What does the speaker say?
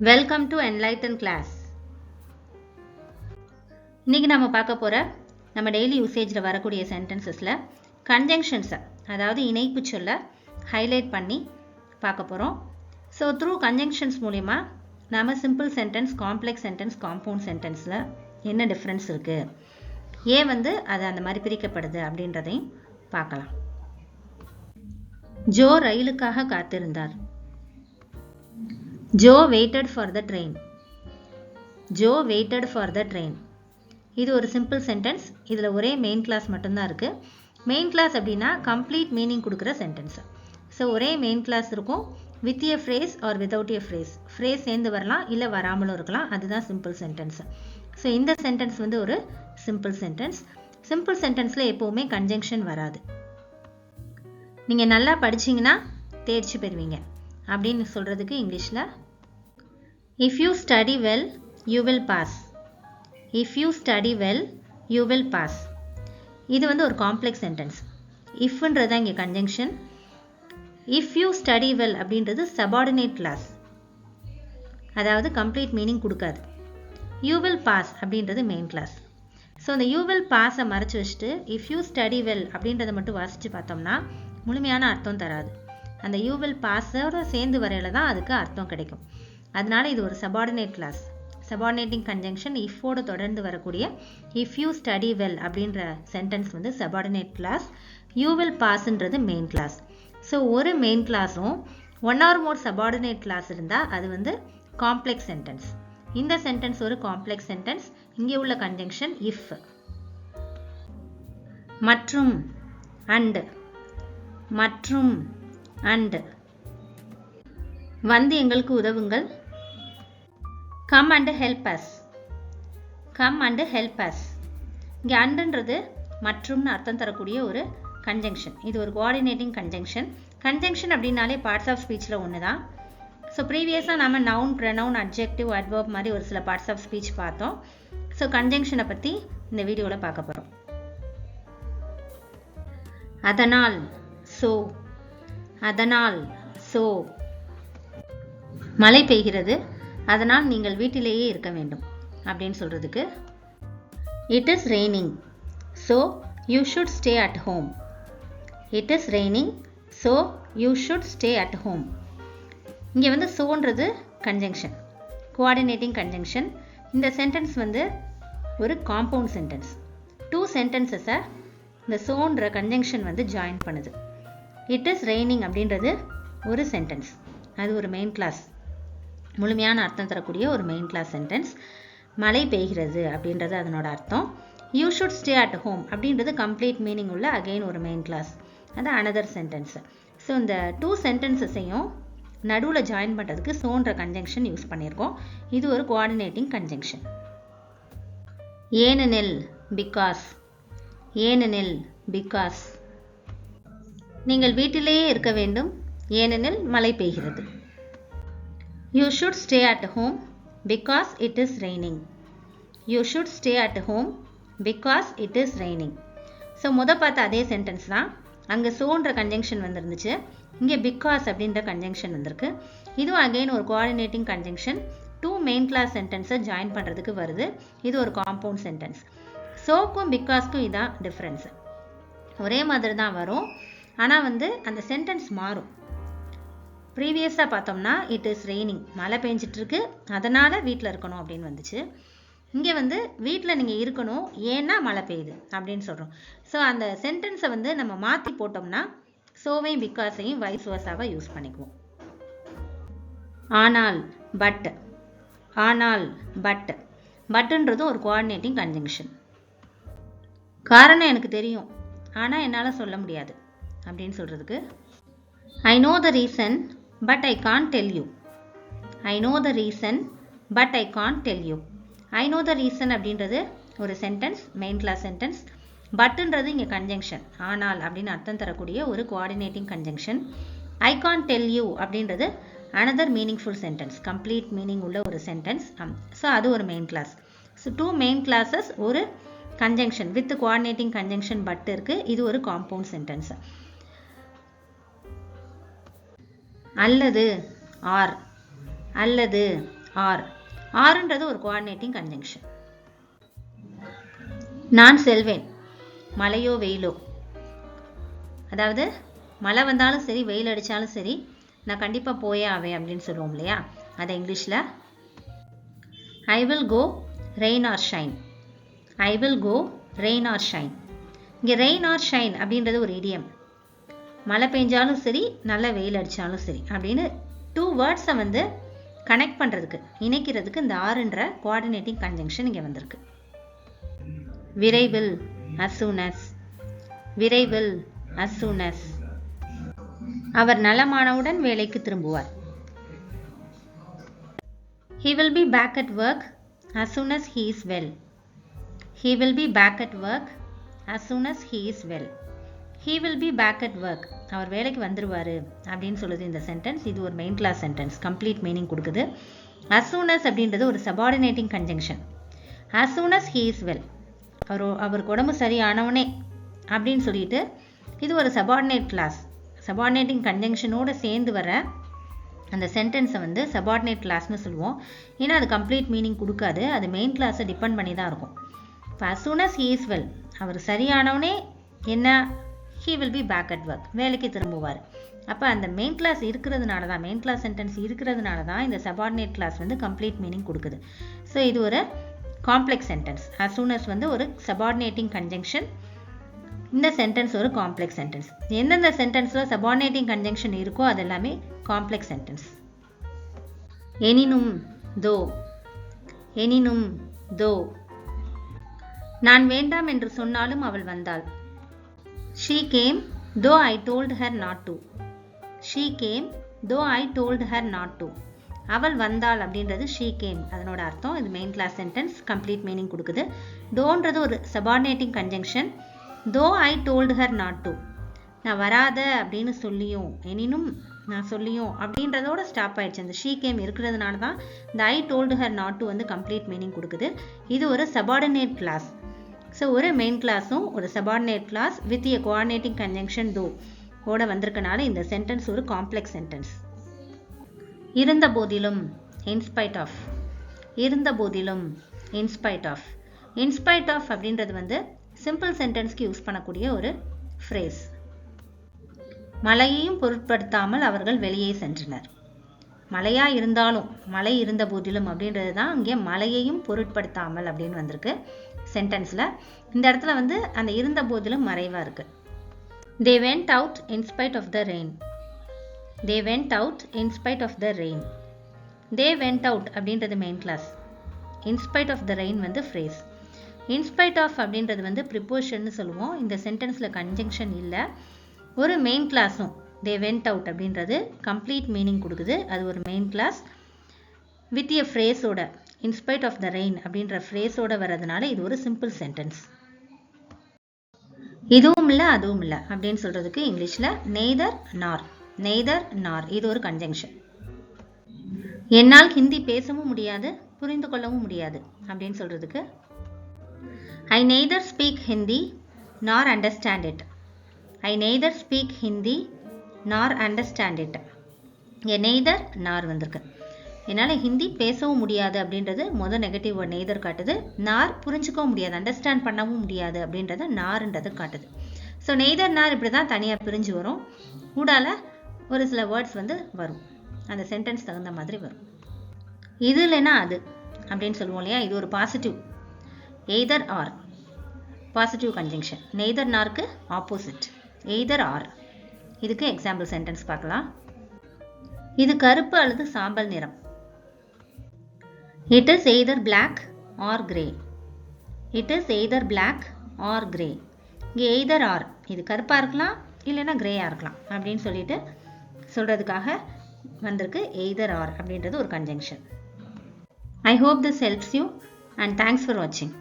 Welcome to enlighten class. இன்னைக்கு நம்ம பார்க்க போகிற நம்ம டெய்லி யூசேஜில் வரக்கூடிய சென்டென்சஸில் கன்ஜங்ஷன்ஸை, அதாவது இணைப்பு சொல்ல ஹைலைட் பண்ணி பார்க்க போகிறோம். ஸோ த்ரூ கன்ஜங்ஷன்ஸ் மூலிமா நம்ம simple sentence, complex sentence, compound சென்டென்ஸில் என்ன டிஃப்ரென்ஸ் இருக்குது, ஏன் அது அந்த மாதிரி பிரிக்கப்படுது அப்படின்றதையும் பார்க்கலாம். ஜோ ரயிலுக்காக காத்திருந்தார். Joe waited for the train. Joe waited for the train. இது ஒரு சிம்பிள் சென்டென்ஸ். இதில் ஒரே மெயின் கிளாஸ் மட்டும்தான் இருக்குது. மெயின் கிளாஸ் அப்படின்னா கம்ப்ளீட் மீனிங் கொடுக்குற சென்டென்ஸ். ஸோ ஒரே மெயின் கிளாஸ் இருக்கும், with a phrase or without a phrase. Phrase சேர்ந்து வரலாம், இல்லை வராமலும் இருக்கலாம். அதுதான் சிம்பிள் சென்டென்ஸ். ஸோ இந்த சென்டென்ஸ் ஒரு சிம்பிள் சென்டென்ஸ். சிம்பிள் சென்டென்ஸில் எப்போவுமே கன்ஜங்ஷன் வராது. நீங்கள் நல்லா படிச்சிங்கன்னா தேர்ச்சி பெறுவீங்க அப்படின்னு சொல்கிறதுக்கு இங்கிலீஷில் if you study well you will pass. if you study well you will pass. இது ஒரு காம்ப்ளெக்ஸ் சென்டென்ஸ். இஃப்ன்றதா இங்கே conjunction. if you study well அப்படின்றது சபார்டினேட் கிளாஸ், அதாவது கம்ப்ளீட் மீனிங் கொடுக்காது. you will pass அப்படின்றது மெயின் கிளாஸ். ஸோ இந்த you will pass-ஐ மறைச்சி வச்சுட்டு if you study well அப்படின்றத மட்டும் வாசித்து பார்த்தோம்னா முழுமையான அர்த்தம் தராது. அந்த you will pass-ஓட சேர்ந்து வரையில தான் அதுக்கு அர்த்தம் கிடைக்கும். அதனால இது ஒரு சபார்டினேட் கிளாஸ். சபார்டினேட்டிங் கன்ஜங்ஷன் இஃபோடு தொடர்ந்து வரக்கூடிய இஃப் யூ ஸ்டடி வெல் அப்படின்ற sentence subordinate clause. You will பாஸ்ன்றது மெயின் கிளாஸ். ஸோ ஒரு மெயின் கிளாஸும் one or more subordinate clause இருந்தால் அது காம்ப்ளெக்ஸ் சென்டென்ஸ். இந்த சென்டென்ஸ் ஒரு காம்ப்ளெக்ஸ் சென்டென்ஸ். இங்கே உள்ள கன்ஜங்ஷன் இஃப். மற்றும் அண்ட், மற்றும் அண்ட். எங்களுக்கு உதவுங்கள். Come and help us. Come and help us. இங்கே அண்டுன்றது மற்றும்னு அர்த்தம் தரக்கூடிய ஒரு கன்ஜங்ஷன். இது ஒரு கோஆர்டினேட்டிங் கன்ஜங்ஷன். கன்ஜங்ஷன் அப்படின்னாலே பார்ட்ஸ் ஆஃப் ஸ்பீச்சில் ஒன்று தான். ஸோ ப்ரீவியஸாக நம்ம நவுன், ப்ரனவுன், அட்ஜெக்டிவ், அட்வர்ப் மாதிரி ஒரு சில பார்ட்ஸ் ஆஃப் ஸ்பீச் பார்த்தோம். ஸோ கன்ஜங்ஷனை பற்றி இந்த வீடியோவில் பார்க்க போகிறோம். அதனால், ஸோ. அதனால், ஸோ. மழை பெய்கிறது, அதனால் நீங்கள் வீட்டிலேயே இருக்க வேண்டும் அப்படின்னு சொல்கிறதுக்கு it is raining, so you should stay at home. It is raining, so you should stay at home. இங்கே சோன்றது கன்ஜங்ஷன், கோஆர்டினேட்டிங் கன்ஜங்ஷன். இந்த சென்டென்ஸ் ஒரு காம்பவுண்ட் சென்டென்ஸ். டூ சென்டென்சஸை இந்த சோன்ற கன்ஜங்ஷன் ஜாயின் பண்ணுது. இட் இஸ் ரெய்னிங் அப்படின்றது ஒரு சென்டென்ஸ், அது ஒரு main class, முழுமையான அர்த்தம் தரக்கூடிய ஒரு மெயின் கிளாஸ் சென்டென்ஸ். மழை பெய்கிறது அப்படின்றது அதனோட அர்த்தம். You should stay at home அப்படின்றது கம்ப்ளீட் மீனிங் உள்ள அகெயின் ஒரு மெயின் கிளாஸ், அது அனதர் சென்டென்ஸ். ஸோ இந்த டூ சென்டென்சஸையும் நடுவில் ஜாயின் பண்ணுறதுக்கு சோன்ற கன்ஜங்ஷன் யூஸ் பண்ணியிருக்கோம். இது ஒரு கோஆர்டினேட்டிங் கன்ஜங்ஷன். ஏனெனில், பிகாஸ். ஏனெனில், பிகாஸ். நீங்கள் வீட்டிலேயே இருக்க வேண்டும், ஏனெனில் மழை பெய்கிறது. You should stay at home because it is raining. You should stay at home because it is raining. So பார்த்த அதே சென்டென்ஸ் தான். அங்கே சோன்ற கன்ஜங்ஷன் வந்துருந்துச்சு, இங்கே பிகாஸ் அப்படின்ற கன்ஜங்ஷன் வந்திருக்கு. இதுவும் அகெயின் ஒரு coordinating conjunction. Two main clause சென்டென்ஸை ஜாயின் பண்ணுறதுக்கு வருது. இது ஒரு காம்பவுண்ட் சென்டென்ஸ். சோக்கும் பிகாஸ்க்கும் இதான் டிஃப்ரென்ஸு. ஒரே மாதிரி தான் வரும், ஆனால் அந்த சென்டென்ஸ் மாறும். ப்ரீவியஸாக பார்த்தோம்னா இட் இஸ் ரெய்னிங், மழை பெஞ்சிட்ருக்கு, அதனால் வீட்டில் இருக்கணும் அப்படின்னு வந்துச்சு. இங்கே வீட்டில் நீங்கள் இருக்கணும், ஏன்னா மழை பெய்யுது அப்படின்னு சொல்கிறோம். ஸோ அந்த சென்டென்ஸை நம்ம மாற்றி போட்டோம்னா சோவையும் பிகாஸையும் வைஸ் வர்சாவாக யூஸ் பண்ணிக்குவோம். ஆனால், பட். ஆனால், பட். பட்டுன்றதும் ஒரு கோஆர்டினேட்டிங் கன்ஜங்ஷன். காரணம் எனக்கு தெரியும், ஆனால் என்னால் சொல்ல முடியாது அப்படின்னு சொல்கிறதுக்கு I know the reason but I can't tell you. I know the reason but I can't tell you. I know the reason அப்படின்றது ஒரு சென்டென்ஸ், மெயின் கிளாஸ் சென்டென்ஸ். பட்டுன்றது இங்கே கன்ஜங்ஷன், ஆனால் அப்படின்னு அர்த்தம் தரக்கூடிய ஒரு coordinating conjunction. I can't tell you அப்படின்றது another meaningful sentence, complete meaning உள்ள ஒரு சென்டென்ஸ். ஸோ அது ஒரு main clause. So two main clauses, ஒரு conjunction with coordinating conjunction but இருக்குது. இது ஒரு காம்பவுண்ட் சென்டென்ஸ். அல்லது, ஆர். அல்லது, ஆர். ஆர்ன்றது ஒரு கோஆர்டினேட்டிங் கன்ஜங்ஷன். நான் செல்வேன், மழையோ வெயிலோ, அதாவது மழை வந்தாலும் சரி வெயில் அடித்தாலும் சரி நான் கண்டிப்பாக போயே ஆவேன் அப்படின்னு சொல்லுவோம் இல்லையா, அதை இங்கிலீஷில் I will go rain or shine. I will go rain or shine. இங்கே ரெயின் ஆர் ஷைன் அப்படின்றது ஒரு இடியம். மழை பெஞ்சாலும் சரி நல்ல வெயில் அடித்தாலும் சரி அப்படின்னு 2 வேர்ட்ஸை வந்து கனெக்ட் பண்ணுறதுக்கு இணைக்கிறதுக்கு இந்த ஆறுன்ற கோஆர்டினேட்டிங் கன்ஜங்ஷன் இங்கே வந்திருக்கு. விரைவில், as soon as. விரைவில், as soon as. அவர் நலமானவுடன் வேலைக்கு திரும்புவார். He will be back at work as soon as he is well. He will be back at work as soon as he is well. He will be back at work. அவர் வேலைக்கு வந்துருவாரு அப்படின்னு சொல்லுது இந்த sentence. இது ஒரு main clause sentence, complete meaning கொடுக்குது. as soon as அப்படின்றது ஒரு subordinating conjunction. as soon as he is well, அவருக்கு உடம்பு சரியானவனே அப்படின்னு சொல்லிட்டு இது ஒரு சபார்டினேட் கிளாஸ். சபார்டினேட்டிங் கன்ஜங்ஷனோடு சேர்ந்து வர அந்த சென்டென்ஸை வந்து சபார்டினேட் கிளாஸ்னு சொல்லுவோம். ஏன்னா அது கம்ப்ளீட் மீனிங் கொடுக்காது, அது மெயின் கிளாஸை டிபெண்ட் பண்ணி தான் இருக்கும். இப்போ as soon as he is well, அவர் சரியானவனே என்ன, he will be back at work, வேலைக்கு திரும்புவார். அப்போ அந்த மெயின் கிளாஸ் இருக்கிறதுனால தான், மெயின் கிளாஸ் சென்டென்ஸ் இருக்கிறதுனால தான் இந்த சபார்டினேட் கிளாஸ் வந்து கம்ப்ளீட் மீனிங் கொடுக்குது. ஸோ இது ஒரு complex sentence. as soon as வந்து ஒரு சபார்டினேட்டிங் கன்ஜங்ஷன், இந்த சென்டென்ஸ் ஒரு காம்ப்ளெக்ஸ் சென்டென்ஸ். எந்தெந்த சென்டென்ஸில் சபார்டினேட்டிங் கன்ஜங்ஷன் இருக்கோ அது எல்லாமே காம்ப்ளெக்ஸ் சென்டென்ஸ். எனினும், தோ. எனினும், தோ. நான் வேண்டாம் என்று சொன்னாலும் அவள் வந்தாள். She came though I told her not to. She came though I told her not to. அவள் வந்தாள் அப்படின்றது she came, அதனோட அர்த்தம். இது main clause sentence, complete meaning கொடுக்குது. டோன்றது ஒரு subordinating conjunction. though I told her not to, நான் வராத அப்படின்னு சொல்லியும், எனினும் நான் சொல்லியும் அப்படின்றதோட ஸ்டாப் ஆயிடுச்சு. அந்த she came இருக்கிறதுனால தான் இந்த I told her not to வந்து கம்ப்ளீட் மீனிங் கொடுக்குது. இது ஒரு சபார்டினேட் கிளாஸ். ஸோ ஒரு மெயின் கிளாஸும் ஒரு subordinate class with a coordinating conjunction தோ ஓட வந்திருக்கனால இந்த சென்டென்ஸ் ஒரு காம்ப்ளெக்ஸ் சென்டென்ஸ். இருந்த போதிலும், இன்ஸ்பைட் ஆஃப். இருந்த போதிலும், இன்ஸ்பைட் ஆஃப். இன்ஸ்பைட் ஆஃப் அப்படின்றது வந்து சிம்பிள் சென்டென்ஸ்க்கு யூஸ் பண்ணக்கூடிய ஒரு ஃப்ரேஸ். மழையையும் பொருட்படுத்தாமல் அவர்கள் வெளியே சென்றனர். மழையா இருந்தாலும், மழை இருந்த போதிலும் அப்படின்றது தான் இங்கே மழையையும் பொருட்படுத்தாமல் அப்படின்னு வந்திருக்கு சென்டென்ஸில். இந்த இடத்துல வந்து அந்த இருந்த போதிலும் மறைவாக இருக்கு. They went out in spite of the rain. They went out in spite of the rain. They went out அப்படின்றது main class. in spite of the rain வந்து ஃப்ரேஸ். in spite of அப்படின்றது வந்து ப்ரிப்போஷன்னு சொல்லுவோம். இந்த சென்டென்ஸில் கன்ஜங்ஷன் இல்லை. ஒரு main கிளாஸும் they went out அப்படின்றது கம்ப்ளீட் மீனிங் கொடுக்குது. அது ஒரு மெயின் கிளாஸ் வித் எ ஃப்ரேஸோட, in spite of the rain அப்படின்ற ஃப்ரேஸோட வர்றதுனால இது ஒரு சிம்பிள் சென்டென்ஸ். இதுவும் இல்லை அதுவும் இல்லை அப்படின்னு சொல்றதுக்கு இங்கிலீஷில் நெய்தர் நார். நெய்தர் நார் இது ஒரு கன்ஜங்ஷன். என்னால் ஹிந்தி பேசவும் முடியாது புரிந்து கொள்ளவும் முடியாது அப்படின்னு சொல்றதுக்கு I neither speak Hindi nor understand it. I neither speak Hindi nor understand it. இங்கே நெய்தர் நார் வந்திருக்கு. என்னால் ஹிந்தி பேசவும் முடியாது அப்படின்றது மொதல் நெகட்டிவ் வேர்ட் நெய்தர் காட்டுது. நார் புரிஞ்சுக்கவும் முடியாது, அண்டர்ஸ்டாண்ட் பண்ணவும் முடியாது அப்படின்றத நார்ன்றது காட்டுது. ஸோ நெய்தர் நார் இப்படி தான் தனியாக பிரிஞ்சு வரும். கூடால ஒரு சில வேர்ட்ஸ் வந்து வரும், அந்த சென்டென்ஸ் தகுந்த மாதிரி வரும். இது இல்லைன்னா அது அப்படின்னு சொல்லுவோம் இல்லையா, இது ஒரு positive. Either or positive conjunction. Neither நார்க்கு ஆப்போசிட் எய்தர் ஆர். இதுக்கு எக்ஸாம்பிள் சென்டென்ஸ் பார்க்கலாம். இது கருப்பு அல்லது சாம்பல் நிறம். It is either black or grey. It is either black or grey. இங்கே either or, இது கருப்பாக இருக்கலாம் இல்லைன்னா கிரேயாக இருக்கலாம் அப்படின்னு சொல்லிட்டு சொல்கிறதுக்காக வந்திருக்கு either or அப்படின்றது ஒரு conjunction. I hope this helps you and thanks for watching.